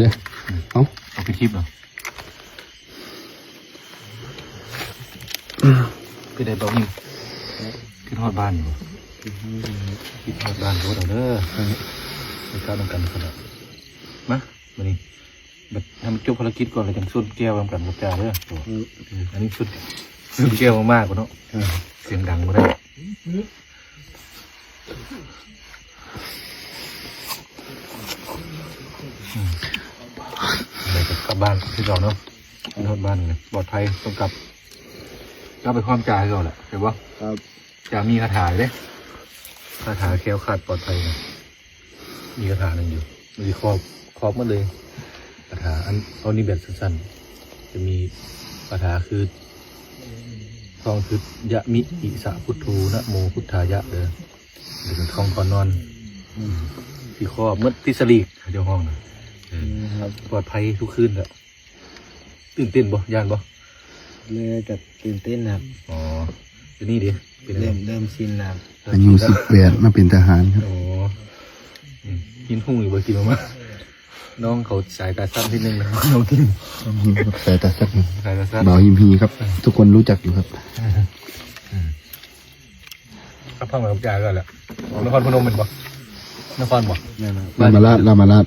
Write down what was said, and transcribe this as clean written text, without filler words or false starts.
เลยเอาไปคลิปเหรอคือได้บอกยิ่งคิดฮอดบ้านอยู่คิดฮอดบ้านรู้เราเด้อไปก้าวกันกันมาวันนี้แบบทำจบภารกิจก่อนเลยจังสุดแก้วกันกับจ่าเด้ออันนี้สุดแก้วมากกว่าเนาะเสียงดังมาได้ไปกลับบ้านที่เราเนาะที่ทอดบ้านเลยปลอดภัยต้องกลับไปความจ่าก่อนแหละเห็นปะจ่ามีคาถาเลยคาถาแคล้วคลาดปลอดภัยนะมีคาถาหนึ่งอยู่มีครอบมาเลยคาถาอันเอานี่แบบสั้นๆจะมีคาถาคือท่องคือยะมิอิสะพุทโธนะโมพุทธายะเด้อเดี๋ยวท่องก่อนนอนที่ครอบเมื่อที่สลีกเดี๋ยวห้องนะปลอดภัยทุกคืนแหละตื่นเต้นบ่ยานบ่เลยกับตื่นเต้นครับอ๋อเดี๋ยวนี้ดิเริ่มชินครับอายุ18มาเป็นทหารครับอ๋อกินหุ้งอยู่บ่กินออกมาน้องเขาสายตาสั้นที่นึงนะน้องกินสายตาสั้นสายตาสั้นบ่าวยิมพีครับทุกคนรู้จักอยู่ครับพักผ่อนกับจ่าก็แหละนครพนมเป็นบ่นครบ่รามาราช